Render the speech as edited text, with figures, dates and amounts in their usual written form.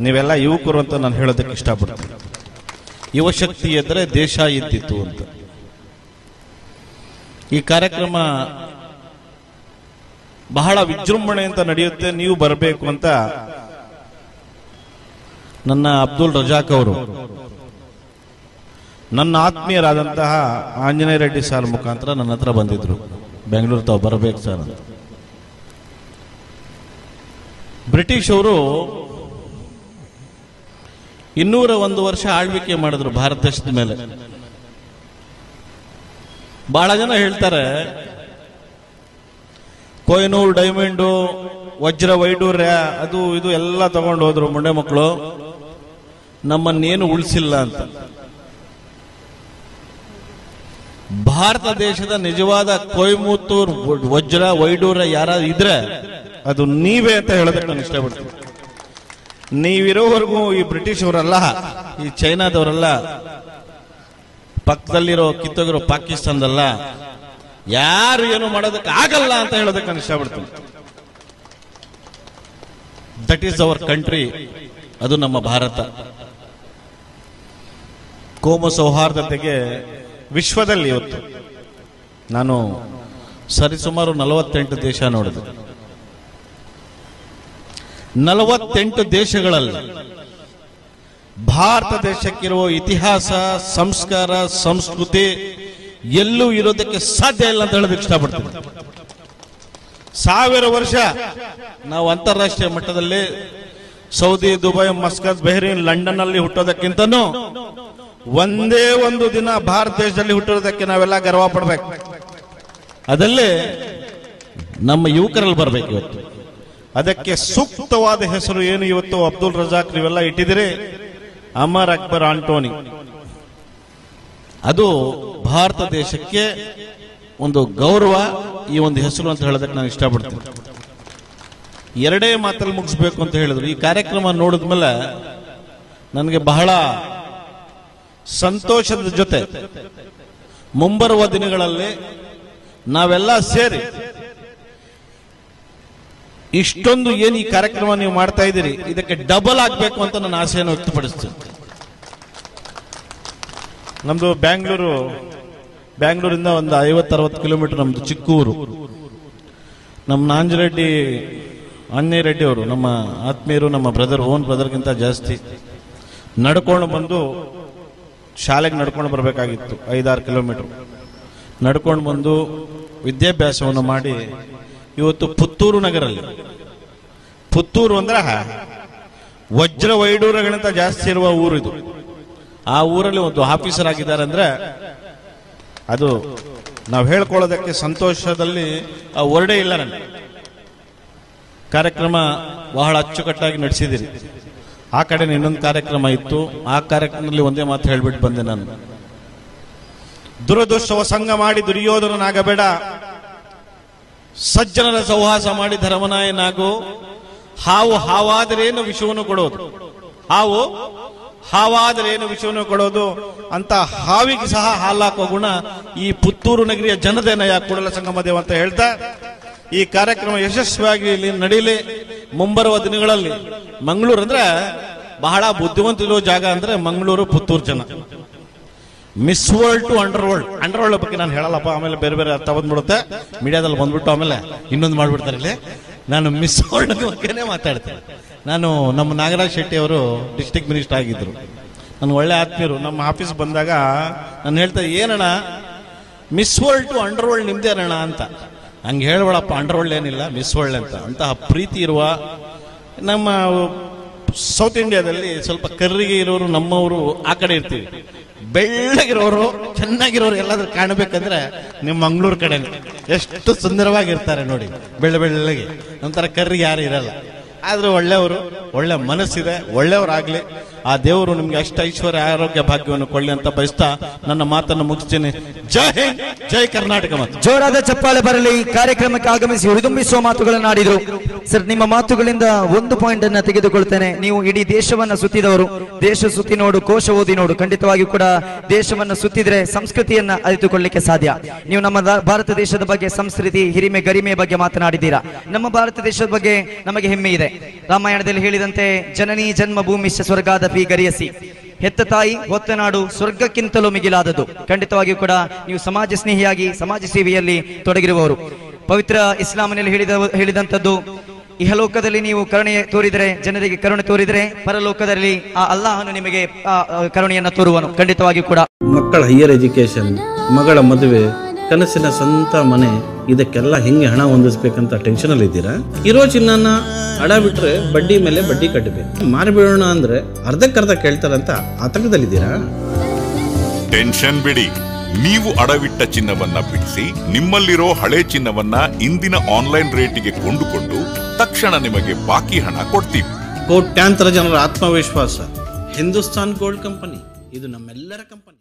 ನೀವೆಲ್ಲ ಯುವಕರು ಅಂತ ನಾನು ಹೇಳೋದಕ್ಕೆ ಇಷ್ಟಪಡ್ತೀನಿ. ಯುವಶಕ್ತಿ ಎದ್ರೆ ದೇಶ ಇದ್ದಿತ್ತು ಅಂತ. ಈ ಕಾರ್ಯಕ್ರಮ ಬಹಳ ವಿಜೃಂಭಣೆ ಅಂತ ನಡೆಯುತ್ತೆ, ನೀವು ಬರಬೇಕು ಅಂತ ನನ್ನ ಅಬ್ದುಲ್ ರಜಾಕ್ ಅವರು ನನ್ನ ಆತ್ಮೀಯರಾದಂತಹ ಆಂಜನೇಯ ರೆಡ್ಡಿ ಸರ್ ಮುಖಾಂತರ ನನ್ನ ಹತ್ರ ಬಂದಿದ್ರು. ಬೆಂಗಳೂರು ತಾವು ಬರಬೇಕು ಸರ್ ಅಂತ. ಬ್ರಿಟಿಷ್ ಅವರು 201 ವರ್ಷ ಆಳ್ವಿಕೆ ಮಾಡಿದ್ರು ಭಾರತ ದೇಶದ ಮೇಲೆ. ಬಹಳ ಜನ ಹೇಳ್ತಾರೆ ಕೊಯ್ನೂರು ಡೈಮಂಡು, ವಜ್ರ ವೈಡೂರ್ಯ, ಅದು ಇದು ಎಲ್ಲ ತಗೊಂಡು ಹೋದ್ರು ಮುಂಡೆ ಮಕ್ಕಳು, ನಮ್ಮನ್ನೇನು ಉಳಿಸಿಲ್ಲ ಅಂತ. ಭಾರತ ದೇಶದ ನಿಜವಾದ ಕೊಯ್ಮತ್ತೂರ್ ವಜ್ರ ವೈಡೂರ್ಯ ಯಾರಾದ್ರೂ ಇದ್ರೆ ಅದು ನೀವೇ ಅಂತ ಹೇಳೋದಕ್ಕೆ ನಾನು ಇಷ್ಟಪಡ್ತೀನಿ. ನೀವಿರೋವರೆಗೂ ಈ ಬ್ರಿಟಿಷ್ ಅವರಲ್ಲ, ಈ ಚೈನಾದವರಲ್ಲ, ಪಕ್ಕದಲ್ಲಿರೋ ಕಿತ್ತೋಗಿರೋ ಪಾಕಿಸ್ತಾನದಲ್ಲ, ಯಾರು ಏನು ಮಾಡೋದಕ್ಕೆ ಆಗಲ್ಲ ಅಂತ ಹೇಳೋದಕ್ಕೆ ನಾನು ಇಷ್ಟಪಡ್ತೀನಿ. ದಟ್ ಈಸ್ ಅವರ್ ಕಂಟ್ರಿ, ಅದು ನಮ್ಮ ಭಾರತ. ಕೋಮು ಸೌಹಾರ್ದತೆಗೆ ವಿಶ್ವದಲ್ಲಿ ಇವತ್ತು ನಾನು ಸರಿಸುಮಾರು 48 ದೇಶ ನೋಡಿದೆ. 48 ದೇಶಗಳಲ್ಲಿ ಭಾರತ ದೇಶಕ್ಕಿರುವ ಇತಿಹಾಸ, ಸಂಸ್ಕಾರ, ಸಂಸ್ಕೃತಿ ಎಲ್ಲೂ ಇರೋದಕ್ಕೆ ಸಾಧ್ಯ ಇಲ್ಲ ಅಂತ ಹೇಳೋದಕ್ಕೆ ಇಷ್ಟಪಡ್ತೀನಿ. 1000 ವರ್ಷ ನಾವು ಅಂತಾರಾಷ್ಟ್ರೀಯ ಮಟ್ಟದಲ್ಲಿ Saudi, Dubai, Muscat, Bahrain, London ಅಲ್ಲಿ ಹುಟ್ಟೋದಕ್ಕಿಂತನೂ ಒಂದೇ ಒಂದು ದಿನ ಭಾರತ ದೇಶದಲ್ಲಿ ಹುಟ್ಟಿರೋದಕ್ಕೆ ನಾವೆಲ್ಲ ಗರ್ವ ಪಡ್ಬೇಕು. ಅದಲ್ಲೇ ನಮ್ಮ ಯುವಕರಲ್ಲಿ ಬರ್ಬೇಕು ಇವತ್ತು. ಅದಕ್ಕೆ ಸೂಕ್ತವಾದ ಹೆಸರು ಏನು ಇವತ್ತು ಅಬ್ದುಲ್ ರಜಾಕ್ ನೀವೆಲ್ಲ ಇಟ್ಟಿದ್ದೀರಿ, ಅಮರ್ ಅಕ್ಬರ್ ಆಂಟೋನಿ. ಅದು ಭಾರತ ದೇಶಕ್ಕೆ ಒಂದು ಗೌರವ, ಈ ಒಂದು ಹೆಸರು ಅಂತ ಹೇಳೋದಕ್ಕೆ ನಾನು ಇಷ್ಟಪಡ್ತೀನಿ. 2 ಮಾತಲ್ಲಿ ಮುಗಿಸ್ಬೇಕು ಅಂತ ಹೇಳಿದ್ರು. ಈ ಕಾರ್ಯಕ್ರಮ ನೋಡಿದ್ಮೇಲೆ ನನಗೆ ಬಹಳ ಸಂತೋಷದ ಜೊತೆ ಮುಂಬರುವ ದಿನಗಳಲ್ಲಿ ನಾವೆಲ್ಲ ಸೇರಿ ಇಷ್ಟೊಂದು ಏನು ಈ ಕಾರ್ಯಕ್ರಮ ನೀವು ಮಾಡ್ತಾ ಇದ್ದೀರಿ, ಇದಕ್ಕೆ ಡಬಲ್ ಆಗಬೇಕು ಅಂತ ನನ್ನ ಆಸೆಯನ್ನು ವ್ಯಕ್ತಪಡಿಸ್ತೀನಿ. ನಮ್ದು ಬ್ಯಾಂಗ್ಳೂರಿಂದ ಒಂದು 50-60 ಕಿಲೋಮೀಟರ್ ನಮ್ದು ಚಿಕ್ಕ ಊರು. ನಮ್ಮ ಆಂಜನೇಯ ರೆಡ್ಡಿ ಅವರು ನಮ್ಮ ಆತ್ಮೀಯರು, ನಮ್ಮ ಬ್ರದರ್, ಓನ್ ಬ್ರದರ್ಗಿಂತ ಜಾಸ್ತಿ. ನಡ್ಕೊಂಡು ಬಂದು ಶಾಲೆಗೆ ನಡ್ಕೊಂಡು ಬರಬೇಕಾಗಿತ್ತು, 5-6 ಕಿಲೋಮೀಟರ್ ನಡ್ಕೊಂಡು ಬಂದು ವಿದ್ಯಾಭ್ಯಾಸವನ್ನು ಮಾಡಿ ಇವತ್ತು ಪುತ್ತೂರು ನಗರಲ್ಲಿ, ಪುತ್ತೂರು ಅಂದ್ರೆ ವಜ್ರ ವೈಡೂರ್ಯಗಳಿಂದ ಜಾಸ್ತಿ ಇರುವ ಊರು ಇದು. ಆ ಊರಲ್ಲಿ ಒಂದು ಆಫೀಸರ್ ಆಗಿದ್ದಾರೆ ಅಂದ್ರೆ ಅದು ನಾವು ಹೇಳ್ಕೊಳ್ಳೋದಕ್ಕೆ ಸಂತೋಷದಲ್ಲಿ ಹೊರಡೇ ಇಲ್ಲ. ನನಗೆ ಕಾರ್ಯಕ್ರಮ ಬಹಳ ಅಚ್ಚುಕಟ್ಟಾಗಿ ನಡೆಸಿದಿರಿ. ಆ ಕಡೆ ಇನ್ನೊಂದು ಕಾರ್ಯಕ್ರಮ ಇತ್ತು, ಆ ಕಾರ್ಯಕ್ರಮದಲ್ಲಿ ಒಂದೇ ಮಾತು ಹೇಳ್ಬಿಟ್ಟು ಬಂದೆ ನಾನು. ದುರದೃಷ್ಟವ ಸಂಘ ಮಾಡಿ ದುರ್ಯೋಧನನಾಗಬೇಡ, ಸಜ್ಜನರ ಸೌಹಾಸ ಮಾಡಿ ಧರ್ಮನಾಯನಾಗು. ಹಾವು ಹಾವಾದರೇನು ವಿಷವನ್ನು ಕೊಡೋದು, ಹಾವು ಹಾವಾದರೇನು ವಿಷವನ್ನು ಕೊಡೋದು ಅಂತ ಹಾವಿಗೆ ಸಹ ಹಾಲಾಕೋ ಗುಣ ಈ ಪುತ್ತೂರು ನಗರಿಯ ಜನದೇನಯ ಕೂಡಲ ಸಂಗಮ ದೇವ ಅಂತ ಹೇಳ್ತಾ ಈ ಕಾರ್ಯಕ್ರಮ ಯಶಸ್ವಿಯಾಗಿ ಇಲ್ಲಿ ನಡೀಲಿ. ಮುಂಬರುವ ದಿನಗಳಲ್ಲಿ ಮಂಗಳೂರು ಅಂದ್ರೆ ಬಹಳ ಬುದ್ಧಿವಂತಿರೋ ಜಾಗ ಅಂದ್ರೆ ಮಂಗಳೂರು, ಪುತ್ತೂರು ಜನ. Miss world to under world ಬಗ್ಗೆ ನಾನು ಹೇಳಲ್ಲಪ್ಪ, ಆಮೇಲೆ ಬೇರೆ ಬೇರೆ ಅರ್ಥ ಬಂದ್ಬಿಡುತ್ತೆ, ಮೀಡಿಯಾದಲ್ಲಿ ಬಂದ್ಬಿಟ್ಟು ಆಮೇಲೆ ಇನ್ನೊಂದು ಮಾಡ್ಬಿಡ್ತಾರೆ. ಇಲ್ಲಿ ನಾನು ಮಿಸ್ ವರ್ಲ್ಡ್ ಬಗ್ಗೆನೇ ಮಾತಾಡ್ತೇನೆ. ನಾನು ನಮ್ಮ ನಾಗರಾಜ್ ಶೆಟ್ಟಿ ಅವರು ಡಿಸ್ಟ್ರಿಕ್ಟ್ ಮಿನಿಸ್ಟರ್ ಆಗಿದ್ರು, ನನ್ನ ಒಳ್ಳೆ ಆತ್ಮೀಯರು. ನಮ್ಮ ಆಫೀಸ್ ಬಂದಾಗ ನಾನು ಹೇಳ್ತಾ, ಏನಣ್ಣ miss world to under world ನಿಮ್ದೇನಣ್ಣ ಅಂತ. ಹಂಗೆ ಹೇಳ್ಬೇಡಪ್ಪ, ಅಂಡರ್ ವರ್ಲ್ಡ್ ಏನಿಲ್ಲ, ಮಿಸ್ ವರ್ಲ್ಡ್ ಅಂತ. ಅಂತಹ ಪ್ರೀತಿ ಇರುವ ನಮ್ಮ ಸೌತ್ ಇಂಡಿಯಾದಲ್ಲಿ ಸ್ವಲ್ಪ ಕರ್ರಿಗೆ ಇರೋರು ನಮ್ಮವರು ಆ ಕಡೆ ಇರ್ತೀವಿ, ಬೆಳ್ಳಗಿರೋರು ಚೆನ್ನಾಗಿರೋರು ಎಲ್ಲಾದ್ರೂ ಕಾಣಬೇಕಂದ್ರೆ ನಿಮ್ಮ ಮಂಗಳೂರು ಕಡೆ ಎಷ್ಟು ಸುಂದರವಾಗಿರ್ತಾರೆ ನೋಡಿ, ಬೆಳ್ಳಗೆ. ಒಂಥರ ಕರ್ರಿಗೆ ಯಾರು ಇರಲ್ಲ. ಆದ್ರೆ ಒಳ್ಳೆಯವರು, ಒಳ್ಳೆ ಮನಸ್ಸಿದೆ, ಒಳ್ಳೆಯವರಾಗ್ಲಿ. ಆ ದೇವರು ನಿಮ್ಗೆ ಅಷ್ಟ ಐಶ್ವರ್ಯ ಆರೋಗ್ಯ ಭಾಗ್ಯವನ್ನು ಕೊಳ್ಳಿ ಅಂತ ಬಯಸ್ತಾ ನನ್ನ ಮಾತನ್ನು ಮುಗಿಸ್ತೇನೆ. ಜೈ ಹಿಂದ್, ಜೈ ಕರ್ನಾಟಕ. ಮತ್ತು ಜೋರಾದ ಚಪ್ಪಾಳೆ ಬರಲಿ. ಕಾರ್ಯಕ್ರಮಕ್ಕೆ ಆಗಮಿಸಿ ಹುರಿದುಂಬಿಸುವ ಮಾತುಗಳನ್ನು ಆಡಿದ್ರು. ಸರ್, ನಿಮ್ಮ ಮಾತುಗಳಿಂದ ಒಂದು ಪಾಯಿಂಟ್ ಅನ್ನ ತೆಗೆದುಕೊಳ್ತೇನೆ. ನೀವು ಇಡೀ ದೇಶವನ್ನ ಸುತ್ತಿದವರು, ದೇಶ ಸುತ್ತಿ ನೋಡು, ಕೋಶ ಓದಿ ನೋಡು. ಖಂಡಿತವಾಗಿಯೂ ಕೂಡ ದೇಶವನ್ನ ಸುತ್ತಿದ್ರೆ ಸಂಸ್ಕೃತಿಯನ್ನ ಅರಿತುಕೊಳ್ಳಿಕ್ಕೆ ಸಾಧ್ಯ. ನೀವು ನಮ್ಮ ಭಾರತ ದೇಶದ ಬಗ್ಗೆ, ಸಂಸ್ಕೃತಿ, ಹಿರಿಮೆ, ಗರಿಮೆ ಬಗ್ಗೆ ಮಾತನಾಡಿದ್ದೀರಾ. ನಮ್ಮ ಭಾರತ ದೇಶದ ಬಗ್ಗೆ ನಮಗೆ ಹೆಮ್ಮೆ ಇದೆ. ರಾಮಾಯಣದಲ್ಲಿ ಹೇಳಿದಂತೆ ಜನನಿ ಜನ್ಮ ಭೂಮಿಶ್ಚ ಸ್ವರ್ಗಾದಪಿ ಗರಿಯಸಿ, ಹೆತ್ತ ತಾಯಿ ಹೊತ್ತ ನಾಡು ಸ್ವರ್ಗಕ್ಕಿಂತಲೂ ಮಿಗಿಲಾದದು. ಖಂಡಿತವಾಗಿಯೂ ಕೂಡ ನೀವು ಸಮಾಜ ಸ್ನೇಹಿಯಾಗಿ ಸಮಾಜ ಸೇವೆಯಲ್ಲಿ ತೊಡಗಿರುವವರು. ಪವಿತ್ರ ಇಸ್ಲಾಮಿನಲ್ಲಿ ಹೇಳಿದಂಥದ್ದು, ಇಹಲೋಕದಲ್ಲಿ ನೀವು ಕರುಣೆ ತೋರಿದರೆ, ಜನರಿಗೆ ಕರುಣೆ ತೋರಿದರೆ, ಪರಲೋಕದಲ್ಲಿ ಆ ಅಲ್ಲಾಹನು ನಿಮಗೆ ಕರುಣೆಯನ್ನು ತೋರುವನು. ಖಂಡಿತವಾಗಿಯೂ ಕೂಡ ಮಕ್ಕಳ ಹೈಯರ್ ಎಜುಕೇಶನ್, ಮಗಳ ಮದುವೆ, ಕನಸಿನ ಸ್ವಂತ ಮನೆ, ಇದಕ್ಕೆಲ್ಲ ಹೆಂಗೆ ಹಣ ಹೊಂದಿಸ್ಬೇಕಂತ ಟೆನ್ಷನ್ ಅಲ್ಲಿ ಇದ್ದೀರಾ? ಇರೋ ಚಿನ್ನನ ಅಡ ಬಿಟ್ರೆ ಬಡ್ಡಿ ಮೇಲೆ ಬಡ್ಡಿ ಕಟ್ಟಬೇಕು. ಮಾರಿಬಿಡೋಣ ಅಂದ್ರೆ ಅರ್ಧಕ್ಕರ್ಧ ಕೇಳ್ತಾರಂತ ಆತಂಕದಲ್ಲಿದ್ದೀರಾ? ಟೆನ್ಷನ್ ಬಿಡಿ. ನೀವು ಅಡವಿಟ್ಟ ಚಿನ್ನವನ್ನ ಬಿಡಿಸಿ ನಿಮ್ಮಲ್ಲಿರೋ ಹಳೆ ಚಿನ್ನವನ್ನ ಇಂದಿನ ಆನ್ಲೈನ್ ರೇಟಿಗೆ ಕೊಂಡುಕೊಂಡು ತಕ್ಷಣ ನಿಮಗೆ ಬಾಕಿ ಹಣ ಕೊಡ್ತೀವಿ. ಕೋಟ್ಯಾಂತರ ಜನರ ಆತ್ಮವಿಶ್ವಾಸ ಹಿಂದೂಸ್ತಾನ್ ಗೋಲ್ಡ್ ಕಂಪನಿ, ಇದು ನಮ್ಮೆಲ್ಲರ ಕಂಪನಿ.